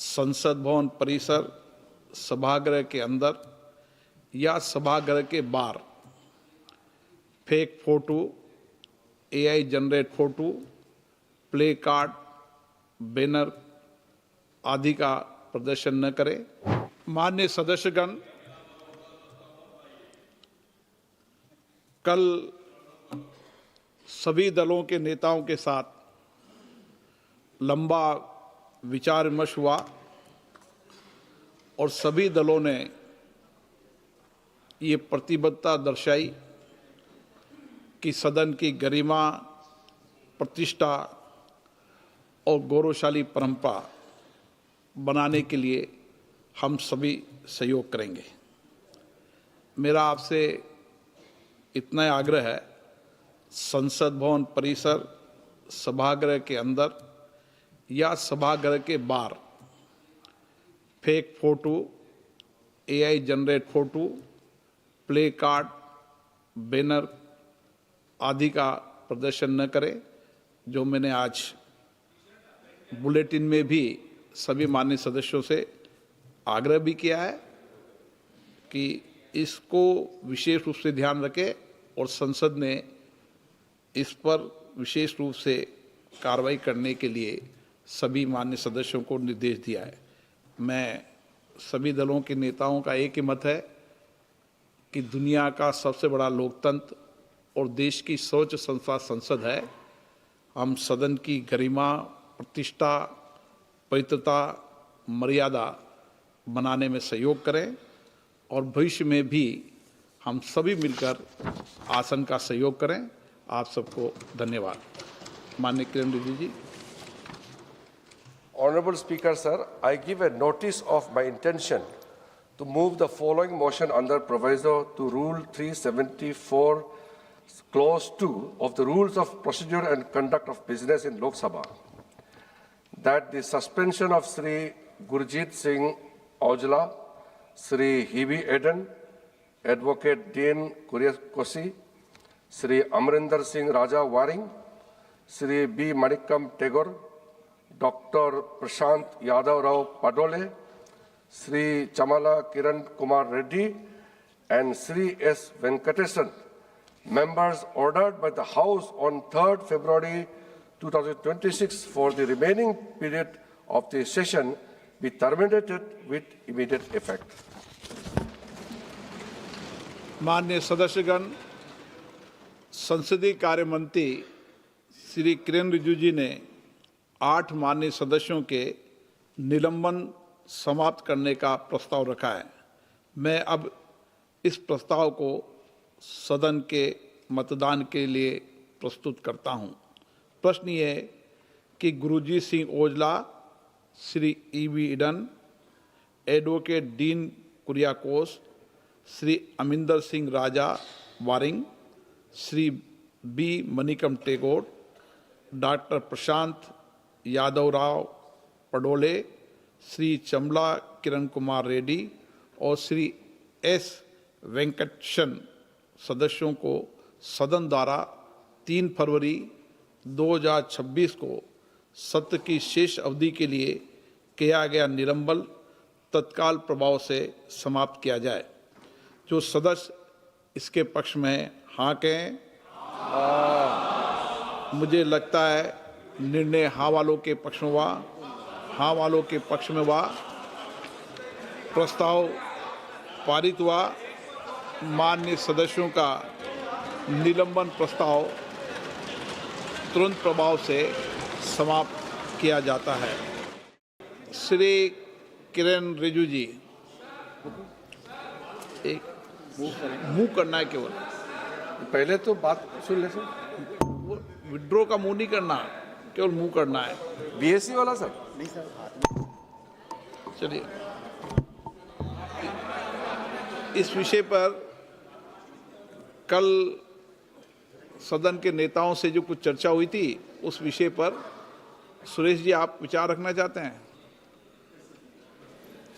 संसद भवन परिसर, सभागृह के अंदर या सभागृह के बाहर fake photo, AI generate photo, play card, banner आदि का प्रदर्शन न करें। माननीय सदस्यगण, कल सभी दलों के नेताओं के साथ लंबा विचार विमर्श हुआ और सभी दलों ने ये प्रतिबद्धता दर्शाई कि सदन की गरिमा, प्रतिष्ठा और गौरवशाली परंपरा बनाने के लिए हम सभी सहयोग करेंगे। मेरा आपसे इतना आग्रह है, संसद भवन परिसर, सभागृह के अंदर या सभागृह के बाहर fake photo, AI generate photo, play card, banner आदि का प्रदर्शन न करें। जो मैंने आज बुलेटिन में भी सभी माननीय सदस्यों से आग्रह भी किया है कि इसको विशेष रूप से ध्यान रखें और संसद ने इस पर विशेष रूप से कार्रवाई करने के लिए सभी माननीय सदस्यों को निर्देश दिया है। मैं सभी दलों के नेताओं का एक ही मत है कि दुनिया का सबसे बड़ा लोकतंत्र और देश की सर्वोच्च संस्था संसद है। हम सदन की गरिमा, प्रतिष्ठा, पवित्रता, मर्यादा बनाने में सहयोग करें और भविष्य में भी हम सभी मिलकर आसन का सहयोग करें। आप सबको धन्यवाद। माननीय किरण रिजिजू जी। Honorable Speaker, sir, I give a notice of my intention to move the following motion under proviso to Rule 374, Clause 2 of the Rules of Procedure and Conduct of Business in Lok Sabha, that the suspension of Sri Gurjit Singh Aujla, Sri Hebe Eden, Advocate Dean Kuriekosi, Sri Amrinder Singh Raja Waring, Sri B. Manikam Tagore, Dr. Prashant Yadav Rao Padole, Sri Chamala Kiran Kumar Reddy, and Sri S. Venkatesan, members ordered by the House on 3rd February 2026 for the remaining period of the session be terminated with immediate effect. माननीय सदस्यगण, संसदीय कार्य मंत्री श्री किरण रिजिजू जी ने 8 माननीय सदस्यों के निलंबन समाप्त करने का प्रस्ताव रखा है। मैं अब इस प्रस्ताव को सदन के मतदान के लिए प्रस्तुत करता हूं। प्रश्न ये है कि Gurjeet Singh Aujla, Shri Hibi Eden, advocate Dean Kuriakose, Shri Amarinder Singh Raja Warring, Shri B Manickam Tagore, doctor Prashant Yadav Rao Padole, Shri Chamala Kiran Kumar Reddy और श्री एस वेंकटेशन सदस्यों को सदन द्वारा 3 फरवरी 2026 को सत्र की शेष अवधि के लिए किया गया निलंबन तत्काल प्रभाव से समाप्त किया जाए। जो सदस्य इसके पक्ष में हाँ कहें। मुझे लगता है निर्णय हाँ वालों के पक्ष में हुआ। हाँ वालों के पक्ष में हुआ। प्रस्ताव पारित हुआ। माननीय सदस्यों का निलंबन प्रस्ताव तुरंत प्रभाव से समाप्त किया जाता है। श्री किरण रिजिजू जी, एक मुंह करना है केवल, पहले तो बात सुन ले सर। विड्रॉ का मुंह नहीं करना, केवल मुंह करना है। बीएससी वाला सर? नहीं सर। चलिए, इस विषय पर कल सदन के नेताओं से जो कुछ चर्चा हुई थी, उस विषय पर सुरेश जी आप विचार रखना चाहते हैं?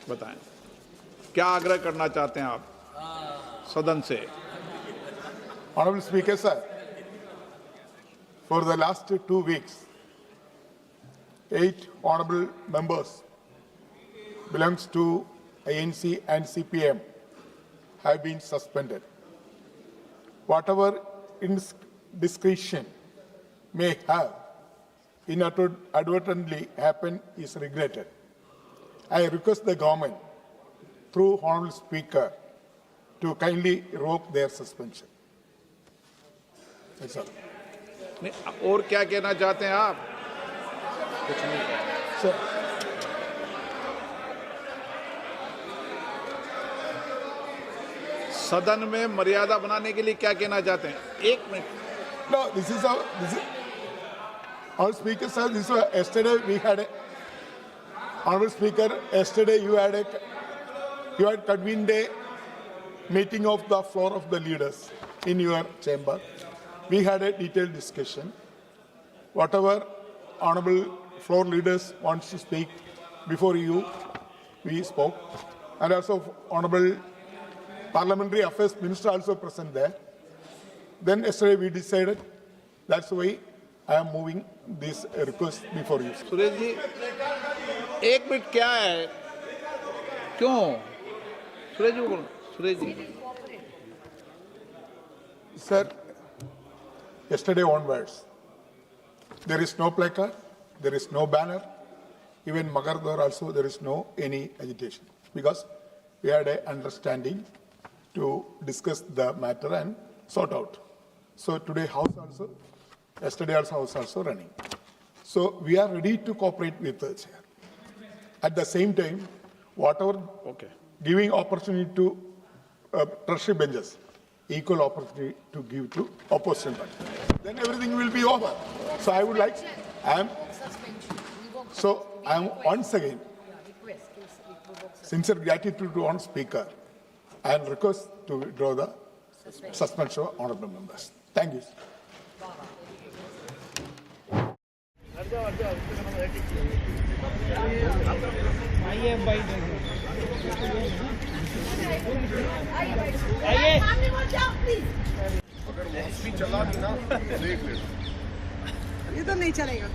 बताएं, क्या आग्रह करना चाहते हैं आप सदन से? Honorable Speaker, sir, for the last 2 weeks, 8 honorable members belongs to ANC and CPM have been suspended. Whatever indiscretion may have inadvertently happened is regretted. I request the government, through Honorable Speaker, to kindly revoke their suspension. That's all. नहीं, और क्या कहना चाहते हैं आप? Sir. सदन में मर्यादा बनाने के लिए क्या कहना चाहते हैं? एक minute. No, this is our speaker, sir. This was yesterday we had a, Honorable Speaker, yesterday you had convened a meeting of the floor of the leaders in your chamber. We had a detailed discussion. Whatever honorable floor leaders wants to speak before you, we spoke. And also honorable parliamentary affairs minister also present there. Then yesterday we decided, that's why I am moving this request before you. Suresh ji, एक minute क्या है? क्यों? सुरेश जी बोलो. Suresh ji. Sir, yesterday onwards, there is no placard, there is no banner, even Magadar also there is no any agitation because we had an understanding to discuss the matter and sort out. So today house also, yesterday also house also running. So we are ready to cooperate with the chair. At the same time, whatever giving opportunity to treasury benches, equal opportunity to give to opposition party. Then everything will be over. So I would like, I am once again, sincere gratitude to Honorable Speaker and request to withdraw the suspension of honorable members. Thank you. ये तो नहीं चलेगा.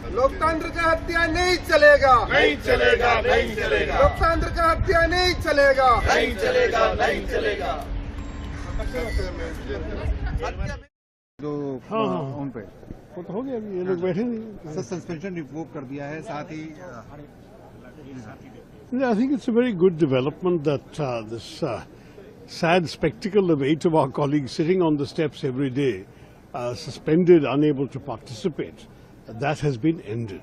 लोकतंत्र का हत्या नहीं चलेगा. नहीं चलेगा, नहीं चलेगा, लोकतंत्र का हत्या नहीं चलेगा. नहीं चलेगा, नहीं चलेगा. जो उन पे वो तो हो गया अभी ये लोग बैठे नहीं. सर सस्पेंशन रिवोक कर दिया है साथ ही I think it's a very good development that this sad spectacle of 8 of our colleagues sitting on the steps every day, suspended, unable to participate, that has been ended.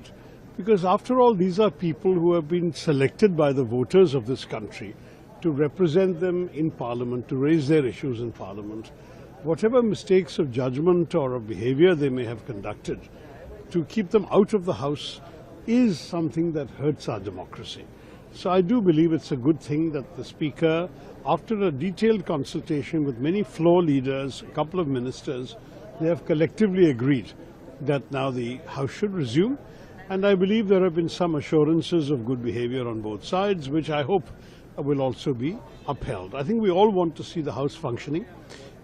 Because after all, these are people who have been selected by the voters of this country to represent them in Parliament, to raise their issues in Parliament. Whatever mistakes of judgment or of behavior they may have conducted, to keep them out of the House is something that hurts our democracy. So I do believe it's a good thing that the Speaker, after a detailed consultation with many floor leaders, a couple of ministers, they have collectively agreed that now the House should resume. And I believe there have been some assurances of good behavior on both sides, which I hope will also be upheld. I think we all want to see the House functioning.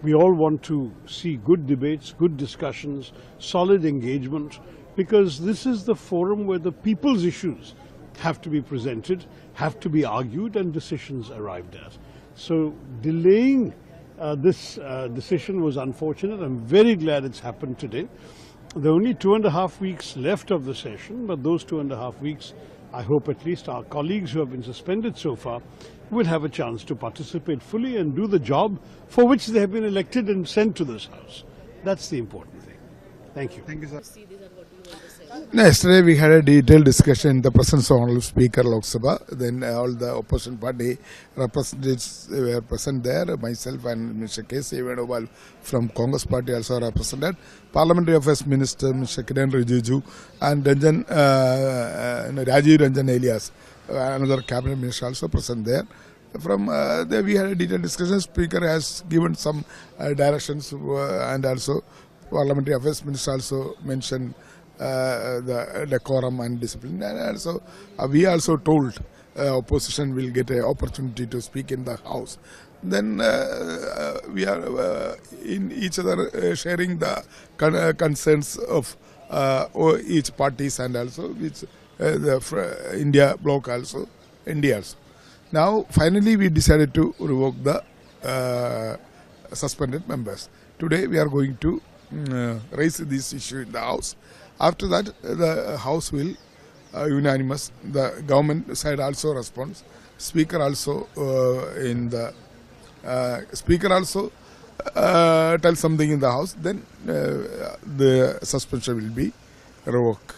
We all want to see good debates, good discussions, solid engagement, because this is the forum where the people's issues have to be presented, have to be argued, and decisions arrived at. So delaying this decision was unfortunate. I'm very glad it's happened today. There are only 2.5 weeks left of the session, but those 2.5 weeks, I hope at least our colleagues who have been suspended so far will have a chance to participate fully and do the job for which they have been elected and sent to this House. That's the important thing. Thank you. Thank you, sir. Yesterday we had a detailed discussion in the presence of Honorable Speaker Lok Sabha. Then all the opposition party representatives were present there. Myself and Mr. K.C. Venugopal from Congress Party also represented. Parliamentary Affairs Minister Mr. Kiren Rijiju and Rajiv Ranjan Elias, another cabinet minister, also present there. From there we had a detailed discussion. Speaker has given some directions and also Parliamentary Affairs Minister also mentioned the decorum and discipline, and also we also told opposition will get an opportunity to speak in the House. Then we are in each other sharing the concerns of each parties and also which India bloc also, India also. Now, finally, we decided to revoke the suspended members. Today, we are going to raise this issue in the House. After that, the House will unanimous. The government side also responds. Speaker also Speaker also tell something in the House. Then the suspension will be revoked.